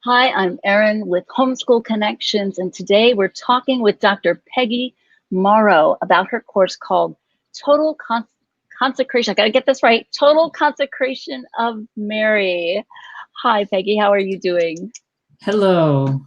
Hi, I'm Erin with Homeschool Connections, and today we're talking with Dr. Peggy Morrow about her course called Total Consecration. I gotta get this right. Total Consecration of Mary. Hi, Peggy. How are you doing? Hello.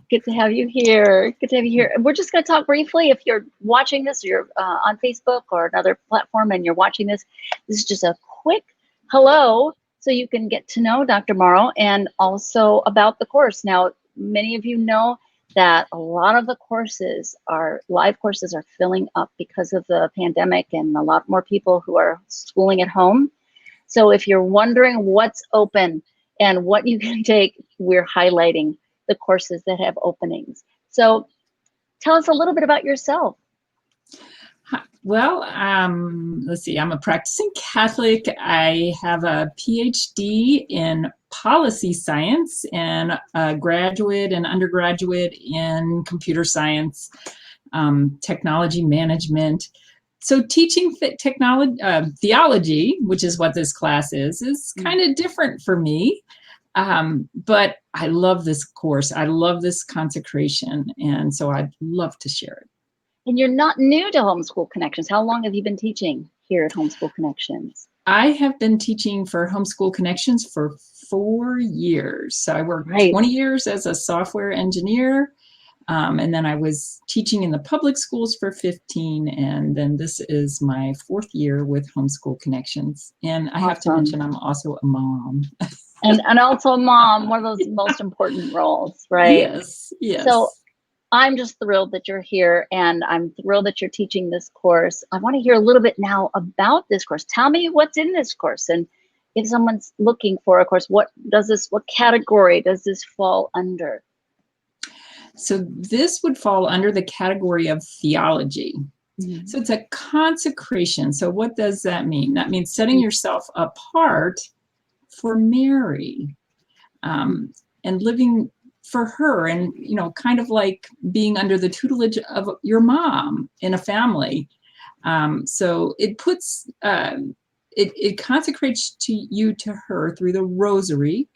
Good to have you here. Good to have you here. We're just going to talk briefly. If you're watching this, or you're on Facebook or another platform and you're watching this, this is just a quick hello so you can get to know Dr. Morrow and also about the course. Now, many of you know that a lot of the courses are live courses are filling up because of the pandemic and a lot more people who are schooling at home. So if you're wondering what's open and what you can take, we're highlighting the courses that have openings. So tell us a little bit about yourself. Well, let's see, I'm a practicing Catholic. I have a PhD in policy science and a graduate and undergraduate in computer science, technology management. So teaching technology, theology, which is what this class is kind of different for me. But I love this course. I love this consecration. And so I'd love to share it. And you're not new to Homeschool Connections. How long have you been teaching here at Homeschool Connections? I have been teaching for Homeschool Connections for 4 years. So I worked 20 years as a software engineer. And then I was teaching in the public schools for 15. And then this is my 4th year with Homeschool Connections. And I have to mention, I'm also a mom. and also a mom, one of those most important roles, right? Yes, yes. So I'm just thrilled that you're here, and I'm thrilled that you're teaching this course. I want to hear a little bit now about this course. Tell me what's in this course, and if someone's looking for a course, what category does this fall under? So this would fall under the category of theology. Mm-hmm. So it's a consecration. So what does that mean? That means setting yourself apart for Mary, and living for her, and kind of like being under the tutelage of your mom in a family. So it puts it consecrates to her through the Rosary,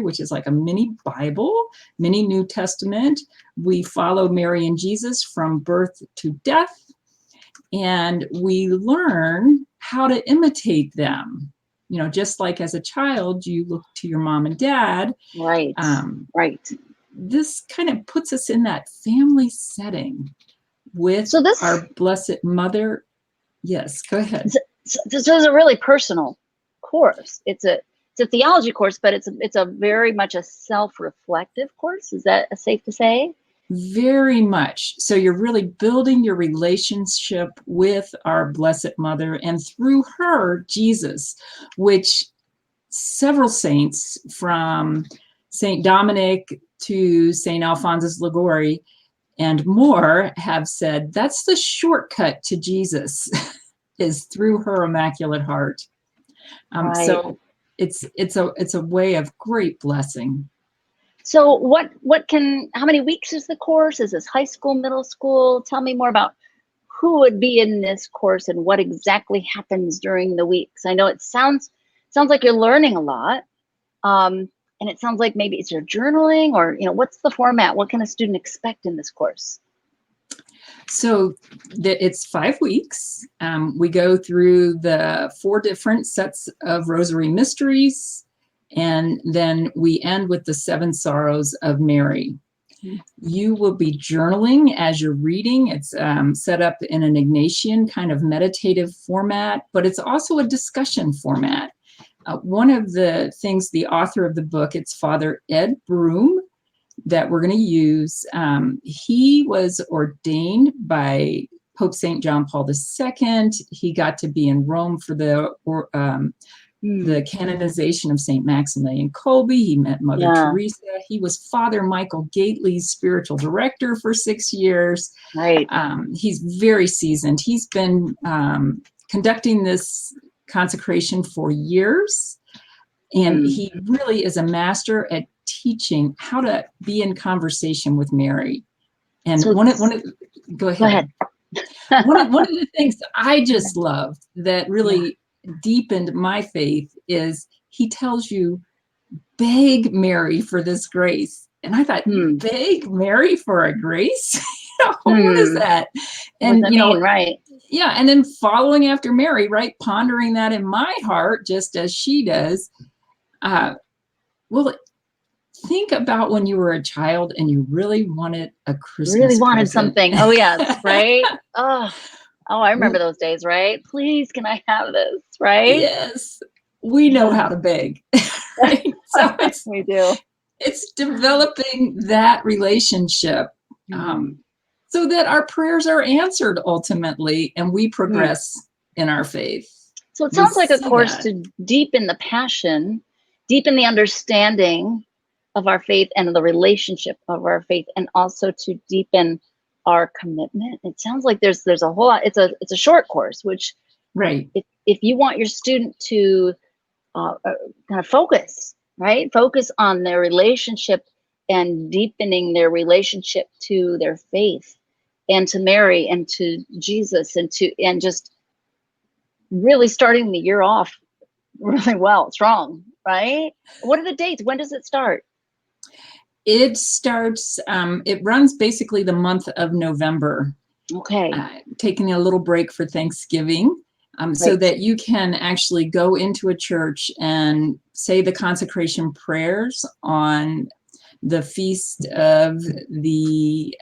which is like a mini Bible, mini New Testament. We follow Mary and Jesus from birth to death, and we learn how to imitate them. Just like as a child, you look to your mom and dad. Right. Right. This kind of puts us in that family setting with our Blessed Mother. Yes, go ahead. This is a really personal course. It's a theology course, but it's a very much a self-reflective course. Is that safe to say? Very much. So you're really building your relationship with our Blessed Mother, and through her, Jesus, which several saints from St. Dominic to St. Alphonsus Liguori and more have said that's the shortcut to Jesus is through her Immaculate Heart. Right. So it's a way of great blessing. So how many weeks is the course? Is this high school, middle school? Tell me more about who would be in this course and what exactly happens during the weeks. I know it sounds like you're learning a lot. And it sounds like maybe it's your journaling, or, what's the format? What can a student expect in this course? So it's 5 weeks. We go through the 4 different sets of Rosary mysteries, and then we end with the 7 sorrows of Mary. You will be journaling as you're reading. It's set up in an Ignatian kind of meditative format, but it's also a discussion format. One of the things the author of the book, it's Father Ed Broom, that we're going to use. He was ordained by Pope St. John Paul II. He got to be in Rome for the canonization of St. Maximilian Kolbe. He met Mother Teresa. He was Father Michael Gately's spiritual director for 6 years. Right. He's very seasoned. He's been conducting this consecration for years, and he really is a master at teaching how to be in conversation with Mary. And so go ahead. one of the things I just loved that really deepened my faith is he tells you, beg Mary for this grace. And I thought, beg Mary for a grace? What is that? And, what does that mean? Right. Yeah. And then following after Mary, right? Pondering that in my heart, just as she does. Well, think about when you were a child and you really wanted a Christmas present. Something. Oh, yes. Right. Oh, I remember those days, right? Please, can I have this? Right. Yes. We know how to beg. Right? So we do. It's developing that relationship so that our prayers are answered ultimately and we progress in our faith. So it sounds like a course to deepen the passion, deepen the understanding of our faith and the relationship of our faith, and also to deepen our commitment. It sounds like there's a whole lot. It's a short course, which if you want your student to kind of focus on their relationship and deepening their relationship to their faith and to Mary and to Jesus and just really starting the year off really well, strong, right? What are the dates? When does it start? It starts, it runs basically the month of November. Okay. Taking a little break for Thanksgiving. So that you can actually go into a church and say the consecration prayers on the feast of the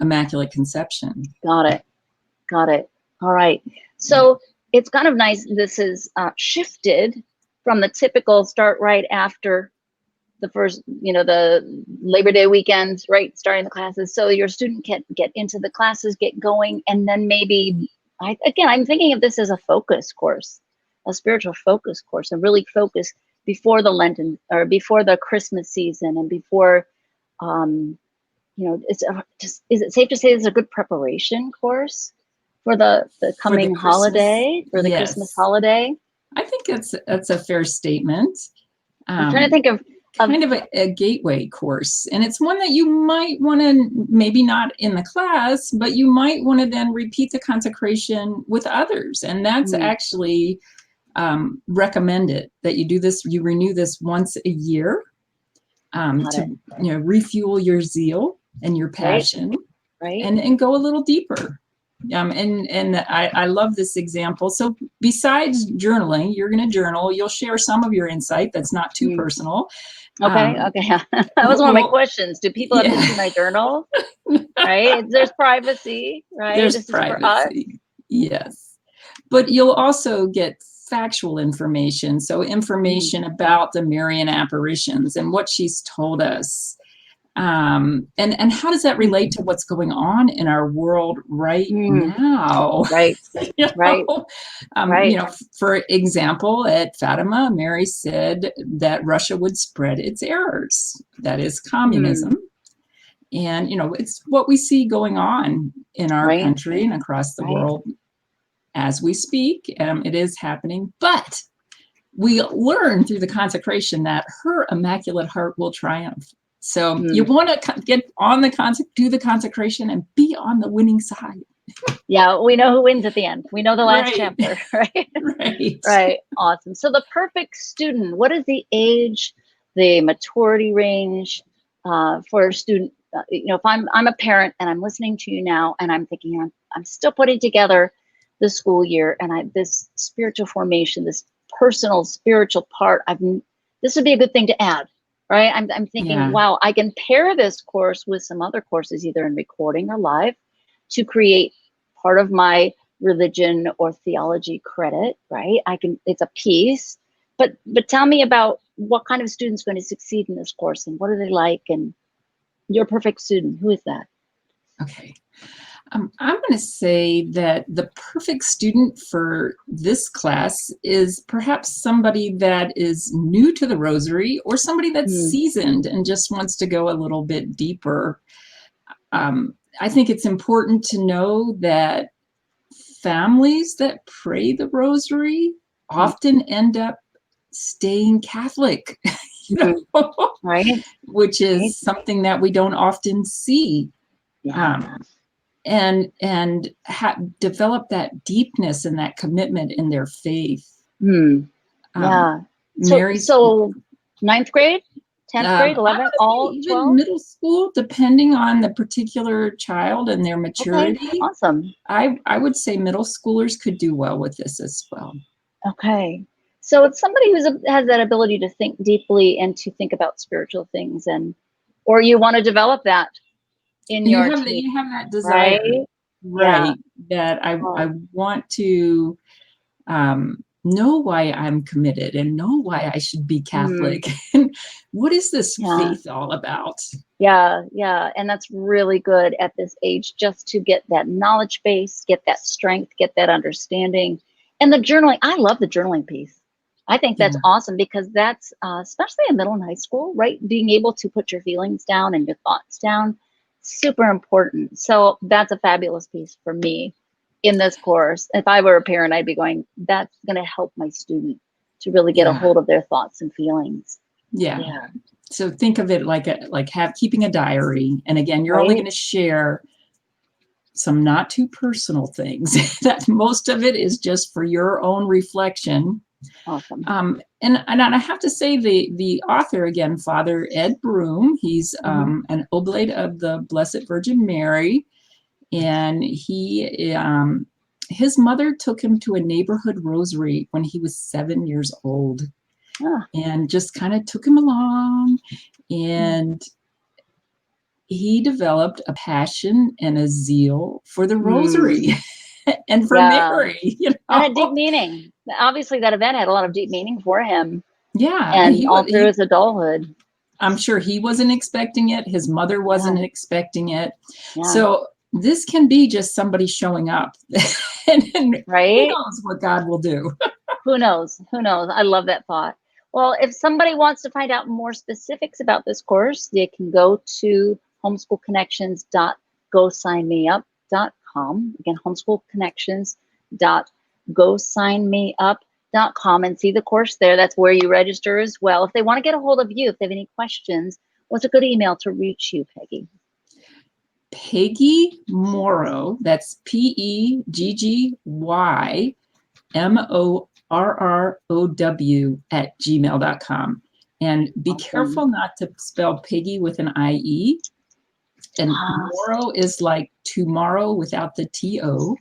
Immaculate Conception. Got it. All right. So it's kind of nice. This is shifted from the typical start right after the first, the Labor Day weekend, right? Starting the classes. So your student can get into the classes, get going, and then maybe I'm thinking of this as a focus course, a spiritual focus course, and really focus before the Lenten or before the Christmas season and before, is it safe to say it's a good preparation course for the coming holiday, for the Christmas holiday? I think that's a fair statement. I'm trying to think of kind of a gateway course. And it's one that you might want to, maybe not in the class, but you might want to then repeat the consecration with others. And that's actually recommended that you do this, you renew this once a year to refuel your zeal and your passion and go a little deeper. And I love this example. So besides journaling, you're going to journal. You'll share some of your insight that's not too personal. Okay. That was one of my questions. Do people have to see my journal? Right? There's privacy, right? There's privacy. Yes. But you'll also get factual information. So information about the Marian apparitions and what she's told us. And how does that relate to what's going on in our world right now? Right. For example, at Fatima, Mary said that Russia would spread its errors. That is communism. And, it's what we see going on in our country and across the world as we speak. It is happening, but we learn through the consecration that her Immaculate Heart will triumph. So you want to get on do the consecration and be on the winning side. Yeah, we know who wins at the end. We know the last chapter, right? Right. Awesome. So the perfect student, what is the age, the maturity range for a student? If I'm a parent and I'm listening to you now and I'm thinking I'm still putting together the school year and this spiritual formation, this personal spiritual part, this would be a good thing to add. Right. I'm thinking, wow, I can pair this course with some other courses, either in recording or live, to create part of my religion or theology credit. Right. It's a piece. But tell me about what kind of student's going to succeed in this course and what are they like? And your perfect student, who is that? Okay. I'm going to say that the perfect student for this class is perhaps somebody that is new to the Rosary or somebody that's seasoned and just wants to go a little bit deeper. I think it's important to know that families that pray the Rosary often end up staying Catholic, which is something that we don't often see. And develop that deepness and that commitment in their faith. So Ninth grade, 10th grade, I 11th, would say all even 12? middle school, depending on the particular child and their Okay, maturity. awesome. I would say middle schoolers could do well with this as well. Okay. So it's somebody has that ability to think deeply and to think about spiritual things, or you want to develop that in You your have team, that desire, right? Yeah. right? That I Oh, want to know why I'm committed and know why I should be mm, Catholic. And what is this yeah. faith all about? Yeah, yeah. And that's really good at this age, just to get that knowledge base, get that strength, get that understanding. And the journaling, I love the journaling piece. I think that's Yeah, awesome because that's, especially in middle and high school, right? Being able to put your feelings down and your thoughts down, super important. So that's a fabulous piece for me in this course. If I were a parent, I'd be going, that's going to help my student to really get a yeah, hold of their thoughts and feelings. yeah. Yeah, So think of it like keeping a diary. And again, you're only right? going to share some not too personal things. That most of it is just for your own reflection. Awesome. And I have to say the author again, Father Ed Broom, he's Mhm. an oblate of the Blessed Virgin Mary, and his mother took him to a neighborhood rosary when he was 7 years old, Ah, and just kind of took him along, mm, and he developed a passion and a zeal for the rosary mm, and for yeah, Mary, that had deep meaning. Obviously, that event had a lot of deep meaning for him, Yeah, and and all through his adulthood. I'm sure he wasn't expecting it. His mother Yeah, wasn't expecting it. yeah, So this can be just somebody showing up, and who right? knows what God will do. Who knows? Who knows? I love that thought. Well, if somebody wants to find out more specifics about this course, they can go to homeschoolconnections.gosignmeup.com. Again, homeschoolconnections.gosignmeup.com and see the course there. That's where you register as well. If they want to get a hold of you, if they have any questions, what's a good email to reach you, Peggy? Peggy Morrow, that's PEGGYMORROW @gmail.com. And be Awesome. careful not to spell Peggy with an IE. And Ah, Morrow is like tomorrow without the TO.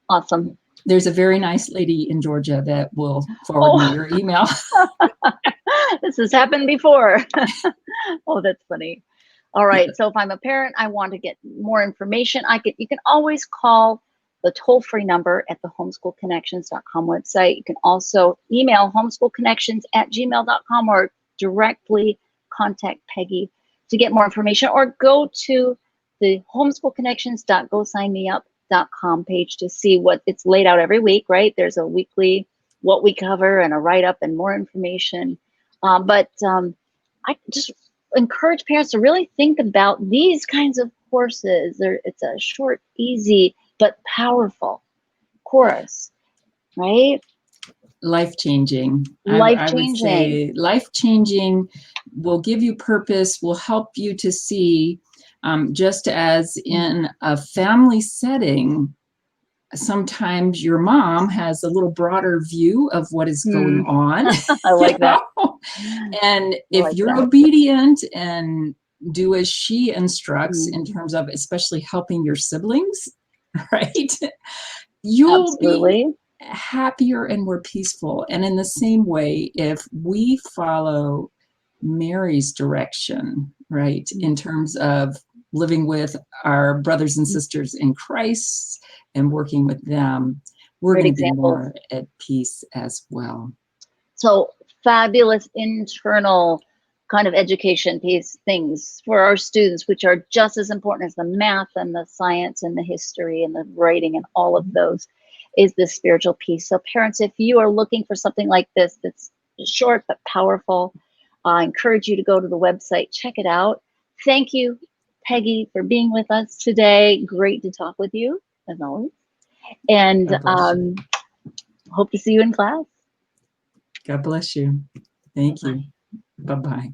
awesome. There's a very nice lady in Georgia that will forward me Oh, your email. this has happened before. Oh, that's funny. All Yeah. right. So if I'm a parent, I want to get more information. You can always call the toll-free number at the homeschoolconnections.com website. You can also email homeschoolconnections@gmail.com or directly contact Peggy to get more information, or go to the homeschoolconnections.gosignmeup.com page to see what it's laid out every week, right? There's a weekly what we cover and a write-up and more information. But I just encourage parents to really think about these kinds of courses. It's a short, easy, but powerful course, right? Life-changing. Life I would changing. say life-changing, will give you purpose, will help you to see, just as in a family setting, sometimes your mom has a little broader view of what is going Hmm. on, I you like that. know? And I if like you're that. obedient and do as she instructs Hmm. in terms of especially helping your siblings, right? You'll be Absolutely. happier and more peaceful. And in the same way, if we follow Mary's direction, right, in terms of living with our brothers and sisters in Christ and working with them, we're Great going to be examples. more at peace as well. So fabulous internal kind of education piece things for our students, which are just as important as the math and the science and the history and the writing and all of those, is the spiritual piece. So parents, if you are looking for something like this that's short but powerful, I encourage you to go to the website, check it out. Thank you, Peggy, for being with us today. Great to talk with you, as always. And God bless you. hope to see you in class. God bless you. Thank Bye-bye. you. Bye-bye.